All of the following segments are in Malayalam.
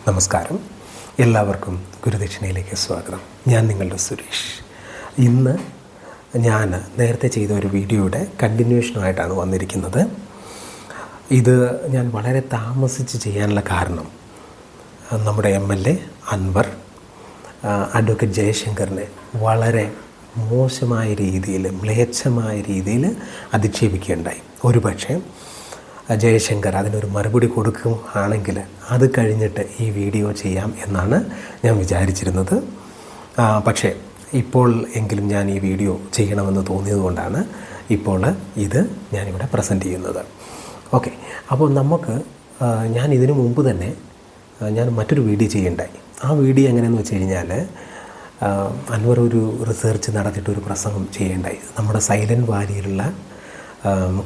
നമസ്കാരം, എല്ലാവർക്കും ഗുരുദക്ഷിണയിലേക്ക് സ്വാഗതം. ഞാൻ നിങ്ങളുടെ സുരേഷ്. ഇന്ന് ഞാൻ നേരത്തെ ചെയ്ത ഒരു വീഡിയോയുടെ കണ്ടിന്യൂഷനായിട്ടാണ് വന്നിരിക്കുന്നത്. ഇത് ഞാൻ വളരെ താമസിച്ച് ചെയ്യാനുള്ള കാരണം നമ്മുടെ MLA അൻവർ അഡ്വക്കേറ്റ് ജയശങ്കറിനെ വളരെ മോശമായ രീതിയിൽ, മ്ലേച്ഛമായ രീതിയിൽ അധിക്ഷേപിക്കുകയുണ്ടായി. ഒരുപക്ഷെ ജയശങ്കർ അതിനൊരു മറുപടി കൊടുക്കുകയാണെങ്കിൽ അത് കഴിഞ്ഞിട്ട് ഈ വീഡിയോ ചെയ്യാം എന്നാണ് ഞാൻ വിചാരിച്ചിരുന്നത്. പക്ഷേ ഇപ്പോൾ എങ്കിലും ഞാൻ ഈ വീഡിയോ ചെയ്യണമെന്ന് തോന്നിയതുകൊണ്ടാണ് ഇപ്പോൾ ഇത് ഞാനിവിടെ പ്രസൻറ്റ് ചെയ്യുന്നത്. ഓക്കെ, അപ്പോൾ ഞാൻ ഇതിനു മുമ്പ് തന്നെ ഞാൻ മറ്റൊരു വീഡിയോ ചെയ്യണ്ടായി. ആ വീഡിയോ എങ്ങനെയെന്ന് വെച്ച് കഴിഞ്ഞാൽ, അൻവർ ഒരു റിസർച്ച് നടത്തിയിട്ടൊരു പ്രസംഗം ചെയ്യേണ്ടായി. നമ്മുടെ സൈലൻറ്റ് വാലിയിലുള്ള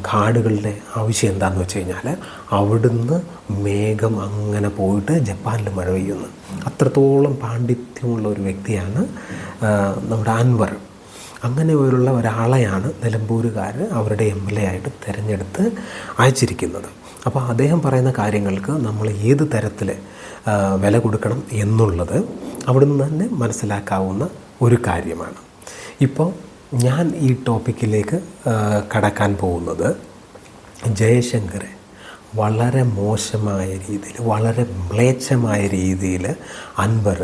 കാടുകളുടെ ആവശ്യം എന്താണെന്ന് വെച്ച് കഴിഞ്ഞാൽ, അവിടുന്ന് മേഘം അങ്ങനെ പോയിട്ട് ജപ്പാനിൽ മഴ പെയ്യുന്നു. അത്രത്തോളം പാണ്ഡിത്യമുള്ള ഒരു വ്യക്തിയാണ് നമ്മുടെ അൻവർ. അങ്ങനെയുള്ള ഒരാളെയാണ് നിലമ്പൂരുകാർ അവരുടെ MLA ആയിട്ട് തിരഞ്ഞെടുത്ത് അയച്ചിരിക്കുന്നത്. അപ്പോൾ അദ്ദേഹം പറയുന്ന കാര്യങ്ങൾക്ക് നമ്മൾ ഏത് തരത്തിൽ വില കൊടുക്കണം എന്നുള്ളത് അവിടുന്ന് തന്നെ മനസ്സിലാക്കാവുന്ന ഒരു കാര്യമാണ്. ഇപ്പോൾ ഞാൻ ഈ ടോപ്പിക്കിലേക്ക് കടക്കാൻ പോകുന്നത്, ജയശങ്കറെ വളരെ മോശമായ രീതിയിൽ, വളരെ മ്ലേച്ഛമായ രീതിയിൽ അൻവർ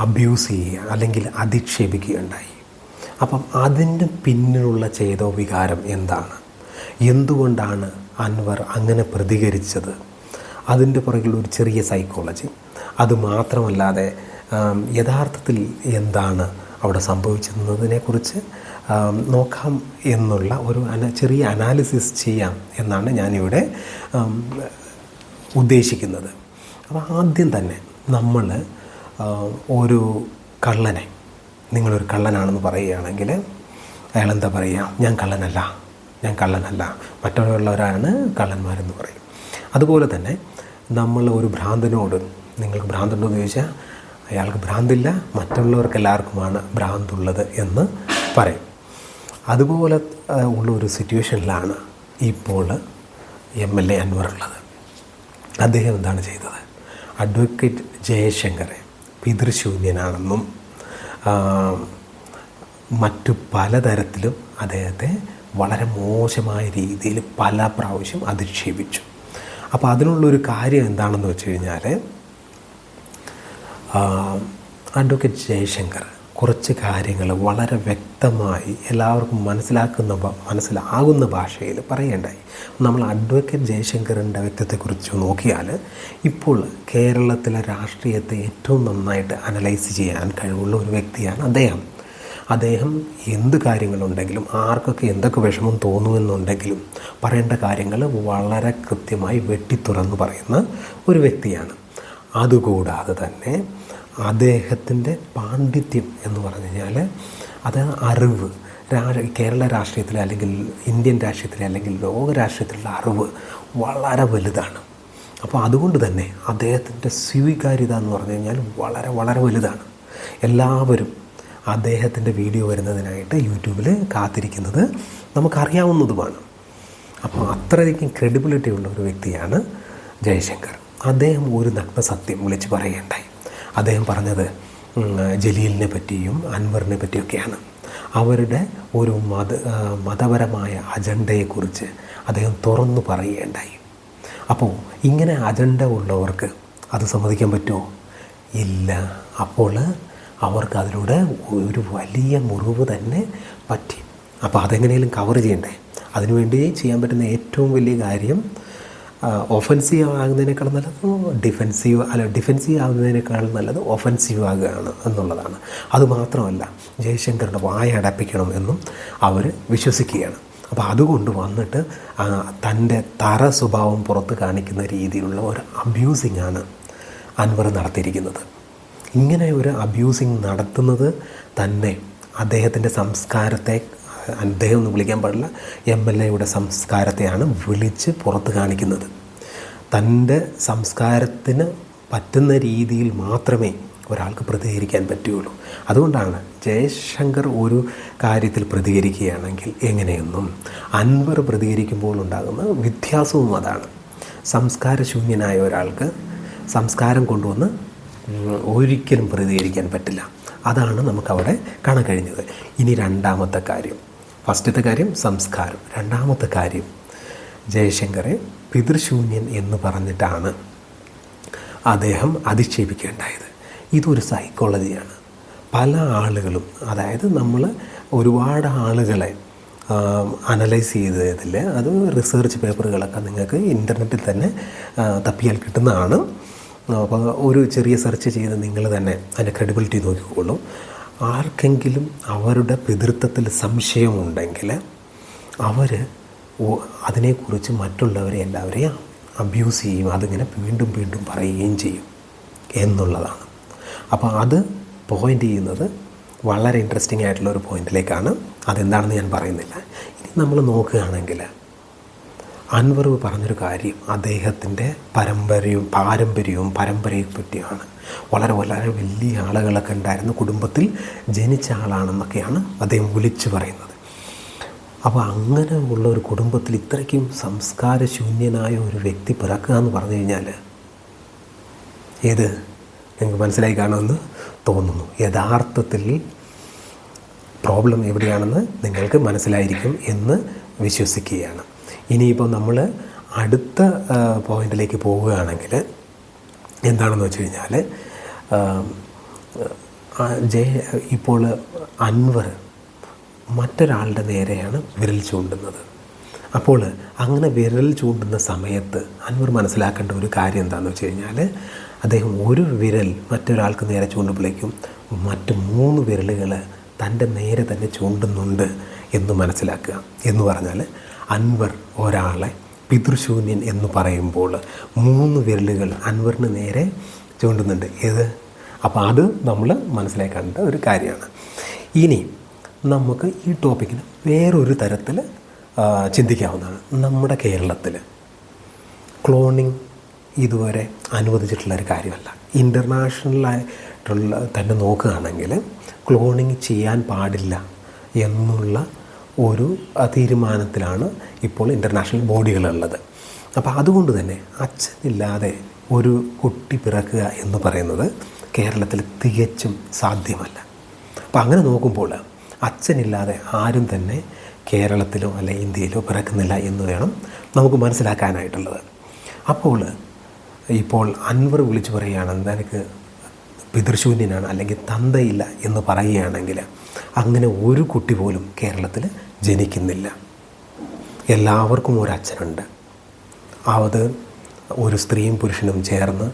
അബ്യൂസ് ചെയ്യുക അല്ലെങ്കിൽ അധിക്ഷേപിക്കുകയുണ്ടായി. അപ്പം അതിന് പിന്നിലുള്ള ചേതോ വികാരം എന്താണ്, എന്തുകൊണ്ടാണ് അൻവർ അങ്ങനെ പ്രതികരിച്ചത്, അതിൻ്റെ പുറകിലൊരു ചെറിയ സൈക്കോളജി, അതുമാത്രമല്ലാതെ യഥാർത്ഥത്തിൽ എന്താണ് അവിടെ സംഭവിച്ചതിനെക്കുറിച്ച് നോക്കാം എന്നുള്ള ഒരു ചെറിയ അനാലിസിസ് ചെയ്യാം എന്നാണ് ഞാനിവിടെ ഉദ്ദേശിക്കുന്നത്. അപ്പോൾ ആദ്യം തന്നെ നമ്മൾ ഒരു കള്ളനെ, നിങ്ങളൊരു കള്ളനാണെന്ന് പറയുകയാണെങ്കിൽ അയാളെന്താ പറയുക? ഞാൻ കള്ളനല്ല, മറ്റുള്ളവരാണ് കള്ളന്മാരെന്ന് പറയും. അതുപോലെ തന്നെ നമ്മൾ ഒരു ഭ്രാന്തനോട്, നിങ്ങൾക്ക് ഭ്രാന്തുണ്ടോ എന്ന് ചോദിച്ചാൽ അയാൾക്ക് ഭ്രാന്തില്ല, മറ്റുള്ളവർക്ക് എല്ലാവർക്കുമാണ് ഭ്രാന്തുള്ളത് എന്ന് പറയും. അതുപോലെ ഉള്ള ഒരു സിറ്റുവേഷനിലാണ് ഇപ്പോൾ MLA അൻവർ ഉള്ളത്. അദ്ദേഹം എന്താണ് ചെയ്തത്? അഡ്വക്കേറ്റ് ജയശങ്കറെ പിതൃശൂന്യനാണെന്നും മറ്റു പലതരത്തിലും അദ്ദേഹത്തെ വളരെ മോശമായ രീതിയിൽ പല പ്രാവശ്യം അധിക്ഷേപിച്ചു. അപ്പോൾ അതിനുള്ളൊരു കാര്യം എന്താണെന്ന് വെച്ച് കഴിഞ്ഞാൽ, അഡ്വക്കേറ്റ് ജയശങ്കർ കുറച്ച് കാര്യങ്ങൾ വളരെ വ്യക്തമായി എല്ലാവർക്കും മനസ്സിലാകുന്ന ഭാഷയിൽ പറയേണ്ടായി. നമ്മൾ അഡ്വക്കേറ്റ് ജയശങ്കറിൻ്റെ വ്യക്തിത്വത്തെക്കുറിച്ച് നോക്കിയാൽ, ഇപ്പോൾ കേരളത്തിലെ രാഷ്ട്രീയത്തെ ഏറ്റവും നന്നായിട്ട് അനലൈസ് ചെയ്യാൻ കഴിവുള്ള ഒരു വ്യക്തിയാണ് അദ്ദേഹം എന്ത് കാര്യങ്ങളുണ്ടെങ്കിലും, ആർക്കൊക്കെ എന്തൊക്കെ വിഷമം തോന്നുമെന്നുണ്ടെങ്കിലും പറയേണ്ട കാര്യങ്ങൾ വളരെ കൃത്യമായി വെട്ടിത്തുറന്ന് പറയുന്ന ഒരു വ്യക്തിയാണ്. അതുകൂടാതെ തന്നെ അദ്ദേഹത്തിൻ്റെ പാണ്ഡിത്യം എന്ന് പറഞ്ഞു കഴിഞ്ഞാൽ, അത് അറിവ്, കേരള രാഷ്ട്രീയത്തിലെ അല്ലെങ്കിൽ ഇന്ത്യൻ രാഷ്ട്രീയത്തിലെ അല്ലെങ്കിൽ ലോക രാഷ്ട്രീയത്തിലുള്ള അറിവ് വളരെ വലുതാണ്. അപ്പോൾ അതുകൊണ്ട് തന്നെ അദ്ദേഹത്തിൻ്റെ സ്വീകാര്യത എന്ന് പറഞ്ഞു കഴിഞ്ഞാൽ വളരെ വളരെ വലുതാണ്. എല്ലാവരും അദ്ദേഹത്തിൻ്റെ വീഡിയോ വരുന്നതിനായിട്ട് യൂട്യൂബിൽ കാത്തിരിക്കുന്നത് നമുക്കറിയാവുന്നതുമാണ്. അപ്പോൾ അത്രയധികം ക്രെഡിബിലിറ്റി ഉള്ള ഒരു വ്യക്തിയാണ് ജയശങ്കർ. അദ്ദേഹം ഒരു നഗ്ന സത്യം വിളിച്ച് പറയുകയുണ്ടായി. അദ്ദേഹം പറഞ്ഞത് ജലീലിനെ പറ്റിയും അൻവറിനെ പറ്റിയൊക്കെയാണ്. അവരുടെ ഒരു മതപരമായ അജണ്ടയെക്കുറിച്ച് അദ്ദേഹം തുറന്നു പറയുകയുണ്ടായി. അപ്പോൾ ഇങ്ങനെ അജണ്ട ഉള്ളവർക്ക് അത് സമ്മതിക്കാൻ പറ്റുമോ? ഇല്ല. അപ്പോൾ അവർക്ക് അതിലൂടെ ഒരു വലിയ മുറിവ് തന്നെ പറ്റി. അപ്പോൾ അതെങ്ങനെയും കവർ ചെയ്യണ്ടേ? അതിനുവേണ്ടി ചെയ്യാൻ പറ്റുന്ന ഏറ്റവും വലിയ കാര്യം, ഒഫൻസീവ് ആകുന്നതിനേക്കാൾ നല്ലത് ഡിഫെൻസീവ് ആകുന്നതിനേക്കാൾ നല്ലത് ഒഫൻസീവ് ആകുകയാണ് എന്നുള്ളതാണ്. അതുമാത്രമല്ല, ജയശങ്കറിൻ്റെ വായ അടപ്പിക്കണം എന്നും അവർ വിശ്വസിക്കുകയാണ്. അപ്പോൾ അതുകൊണ്ട് വന്നിട്ട് തൻ്റെ സ്വഭാവം പുറത്ത് കാണിക്കുന്ന രീതിയിലുള്ള ഒരു അബ്യൂസിങ്ങാണ് അൻവർ നടത്തിയിരിക്കുന്നത്. ഇങ്ങനെ ഒരു അബ്യൂസിങ് നടത്തുന്നത് തന്നെ അദ്ദേഹത്തിൻ്റെ സംസ്കാരത്തെ, അദ്ദേഹം എന്ന് വിളിക്കാൻ പാടില്ല, MLAയുടെ സംസ്കാരത്തെയാണ് വിളിച്ച് പുറത്ത് കാണിക്കുന്നത്. തൻ്റെ സംസ്കാരത്തിന് പറ്റുന്ന രീതിയിൽ മാത്രമേ ഒരാൾക്ക് പ്രതികരിക്കാൻ പറ്റുകയുള്ളൂ. അതുകൊണ്ടാണ് ജയശങ്കർ ഒരു കാര്യത്തിൽ പ്രതികരിക്കുകയാണെങ്കിൽ എങ്ങനെയെന്നും അൻവർ പ്രതികരിക്കുമ്പോൾ ഉണ്ടാകുന്ന വ്യത്യാസവും അതാണ്. സംസ്കാരശൂന്യനായ ഒരാൾക്ക് സംസ്കാരം കൊണ്ടുവന്ന് ഒരിക്കലും പ്രതികരിക്കാൻ പറ്റില്ല. അതാണ് നമുക്കവിടെ കാണാൻ കഴിഞ്ഞത്. ഇനി രണ്ടാമത്തെ കാര്യം, ഫസ്റ്റത്തെ കാര്യം സംസ്കാരം, രണ്ടാമത്തെ കാര്യം ജയശങ്കറെ പിതൃശൂന്യൻ എന്ന് പറഞ്ഞിട്ടാണ് അദ്ദേഹം അധിക്ഷേപിക്കേണ്ടായത്. ഇതൊരു സൈക്കോളജിയാണ്. പല ആളുകളും, അതായത് നമ്മൾ ഒരുപാട് ആളുകളെ അനലൈസ് ചെയ്തതിൽ, അത് റിസർച്ച് പേപ്പറുകളൊക്കെ നിങ്ങൾക്ക് ഇൻ്റർനെറ്റിൽ തന്നെ തപ്പിയാൽ കിട്ടുന്നതാണ്. അപ്പോൾ ഒരു ചെറിയ സെർച്ച് ചെയ്ത് നിങ്ങൾ തന്നെ അതിൻ്റെ ക്രെഡിബിലിറ്റി നോക്കിക്കോളൂ. ആർക്കെങ്കിലും അവരുടെ പിതൃത്വത്തിൽ സംശയമുണ്ടെങ്കിൽ അവർ അതിനെക്കുറിച്ച് മറ്റുള്ളവരെ എല്ലാവരെയും അബ്യൂസ് ചെയ്യും, അതിങ്ങനെ വീണ്ടും വീണ്ടും പറയുകയും ചെയ്യും എന്നുള്ളതാണ്. അപ്പോൾ അത് പോയിൻ്റ് ചെയ്യുന്നത് വളരെ ഇൻട്രസ്റ്റിംഗ് ആയിട്ടുള്ള ഒരു പോയിന്റിലേക്കാണ്. അതെന്താണെന്ന് ഞാൻ പറയുന്നില്ല. ഇനി നമ്മൾ നോക്കുകയാണെങ്കിൽ അൻവർ പറഞ്ഞൊരു കാര്യം അദ്ദേഹത്തിൻ്റെ പാരമ്പര്യവും പരമ്പരയെ പറ്റിയാണ്. വളരെ വളരെ വലിയ ആളുകളൊക്കെ ഉണ്ടായിരുന്ന കുടുംബത്തിൽ ജനിച്ച ആളാണെന്നൊക്കെയാണ് അദ്ദേഹം വിളിച്ചു പറയുന്നത്. അപ്പോൾ അങ്ങനെ ഉള്ള ഒരു കുടുംബത്തിൽ ഇത്രയ്ക്കും സംസ്കാരശൂന്യനായ ഒരു വ്യക്തി പിറക്കുക എന്ന് പറഞ്ഞു കഴിഞ്ഞാൽ നിങ്ങൾക്ക് മനസ്സിലായി കാണുമെന്ന് തോന്നുന്നു. യഥാർത്ഥത്തിൽ പ്രോബ്ലം എവിടെയാണെന്ന് നിങ്ങൾക്ക് മനസ്സിലായിരിക്കും എന്ന് വിശ്വസിക്കുകയാണ്. ഇനിയിപ്പോൾ നമ്മൾ അടുത്ത പോയിന്റിലേക്ക് പോവുകയാണെങ്കിൽ എന്താണെന്ന് വെച്ച് കഴിഞ്ഞാൽ, ഇപ്പോൾ അൻവർ മറ്റൊരാളുടെ നേരെയാണ് വിരൽ ചൂണ്ടുന്നത്. അപ്പോൾ അങ്ങനെ വിരൽ ചൂണ്ടുന്ന സമയത്ത് അൻവർ മനസ്സിലാക്കേണ്ട ഒരു കാര്യം എന്താണെന്ന് വെച്ച് കഴിഞ്ഞാൽ, അദ്ദേഹം ഒരു വിരൽ മറ്റൊരാൾക്ക് നേരെ ചൂണ്ടുമ്പോഴേക്കും മറ്റ് 3 വിരലുകൾ തൻ്റെ നേരെ തന്നെ ചൂണ്ടുന്നുണ്ട് എന്ന് മനസ്സിലാക്കുക. എന്ന് പറഞ്ഞാൽ അൻവർ ഒരാളെ പിതൃശൂന്യൻ എന്ന് പറയുമ്പോൾ 3 വിരലുകൾ അൻവറിന് നേരെ ചൂണ്ടുന്നുണ്ട്. അപ്പോൾ അത് നമ്മൾ മനസ്സിലാക്കേണ്ട ഒരു കാര്യമാണ്. ഇനി നമുക്ക് ഈ ടോപ്പിക്കിന് വേറൊരു തരത്തിൽ ചിന്തിക്കാവുന്നതാണ്. നമ്മുടെ കേരളത്തിൽ ക്ലോണിങ് ഇതുവരെ അനുവദിച്ചിട്ടുള്ളൊരു കാര്യമല്ല. ഇൻ്റർനാഷണലായിട്ടുള്ള തന്നെ നോക്കുകയാണെങ്കിൽ ക്ലോണിങ് ചെയ്യാൻ പാടില്ല എന്നുള്ള ഒരു തീരുമാനത്തിലാണ് ഇപ്പോൾ ഇൻ്റർനാഷണൽ ബോഡികളുള്ളത്. അപ്പോൾ അതുകൊണ്ട് തന്നെ അച്ഛനില്ലാതെ ഒരു കുട്ടി പിറക്കുക എന്ന് പറയുന്നത് കേരളത്തിൽ തികച്ചും സാധ്യമല്ല. അപ്പോൾ അങ്ങനെ നോക്കുമ്പോൾ അച്ഛനില്ലാതെ ആരും തന്നെ കേരളത്തിലോ അല്ലെ ഇന്ത്യയിലോ പിറക്കുന്നില്ല എന്ന് വേണം നമുക്ക് മനസ്സിലാക്കാനായിട്ടുള്ളത്. അപ്പോൾ ഇപ്പോൾ അൻവർ വിളിച്ചു പറയുകയാണ് എനിക്ക് പിതൃശൂന്യനാണ് അല്ലെങ്കിൽ തന്തയില്ല എന്ന് പറയുകയാണെങ്കിൽ അങ്ങനെ ഒരു കുട്ടി പോലും കേരളത്തിൽ ജനിക്കുന്നില്ല. എല്ലാവർക്കും ഒരു അച്ഛനുണ്ട്. അത് ഒരു സ്ത്രീയും പുരുഷനും ചേർന്ന്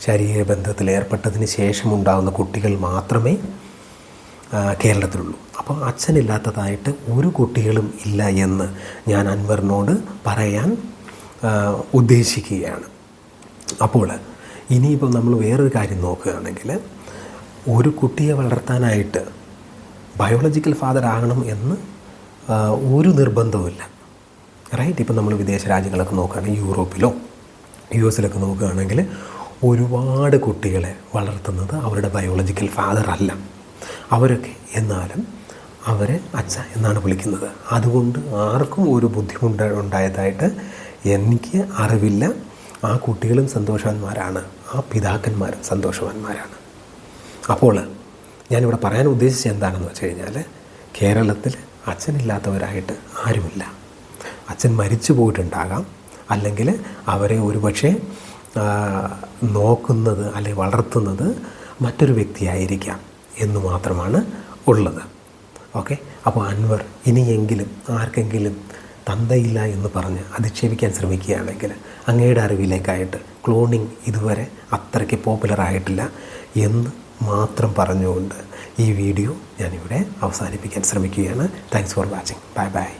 ശരീരബന്ധത്തിൽ ഏർപ്പെട്ടതിന് ശേഷമുണ്ടാകുന്ന കുട്ടികൾ മാത്രമേ കേരളത്തിലുള്ളൂ. അപ്പോൾ അച്ഛനില്ലാത്തതായിട്ട് ഒരു കുട്ടികളും ഇല്ല എന്ന് ഞാൻ അൻവറിനോട് പറയാൻ ഉദ്ദേശിക്കുകയാണ്. അപ്പോൾ ഇനിയിപ്പോൾ നമ്മൾ വേറൊരു കാര്യം നോക്കുകയാണെങ്കിൽ, ഒരു കുട്ടിയെ വളർത്താനായിട്ട് ബയോളജിക്കൽ ഫാദർ ആകണം എന്ന് ഒരു നിർബന്ധവുമില്ല, റൈറ്റ്? ഇപ്പം നമ്മൾ വിദേശ രാജ്യങ്ങളൊക്കെ നോക്കുകയാണെങ്കിൽ, യൂറോപ്പിലോ US നോക്കുകയാണെങ്കിൽ ഒരുപാട് കുട്ടികളെ വളർത്തുന്നത് അവരുടെ ബയോളജിക്കൽ ഫാദർ അല്ല. അവരൊക്കെ എന്നാലും അവരെ അച്ഛ എന്നാണ് വിളിക്കുന്നത്. അതുകൊണ്ട് ആർക്കും ഒരു ബുദ്ധിമുട്ടുണ്ടായതായിട്ട് എനിക്ക് അറിവില്ല. ആ കുട്ടികളും സന്തോഷവാന്മാരാണ്, ആ പിതാക്കന്മാരും സന്തോഷവാന്മാരാണ്. അപ്പോൾ ഞാനിവിടെ പറയാൻ ഉദ്ദേശിച്ചത് എന്താണെന്ന് വെച്ച് കഴിഞ്ഞാൽ, കേരളത്തിൽ അച്ഛനില്ലാത്തവരായിട്ട് ആരുമില്ല. അച്ഛൻ മരിച്ചു പോയിട്ടുണ്ടാകാം, അല്ലെങ്കിൽ അവരെ ഒരുപക്ഷെ നോക്കുന്നത് അല്ലെങ്കിൽ വളർത്തുന്നത് മറ്റൊരു വ്യക്തിയായിരിക്കാം എന്ന് മാത്രമാണ് ഉള്ളത്. ഓക്കെ, അപ്പോൾ അൻവർ ഇനിയെങ്കിലും ആർക്കെങ്കിലും തന്തയില്ല എന്ന് പറഞ്ഞ് അധിക്ഷേപിക്കാൻ ശ്രമിക്കുകയാണെങ്കിൽ അങ്ങയുടെ അറിവിലേക്കായിട്ട് ക്ലോണിങ് ഇതുവരെ അത്രയ്ക്ക് പോപ്പുലർ ആയിട്ടില്ല എന്ന് മാത്രം പറഞ്ഞുകൊണ്ട് ഈ വീഡിയോ ഞാനിവിടെ അവസാനിപ്പിക്കാൻ ശ്രമിക്കുകയാണ്. Thanks for watching. Bye bye.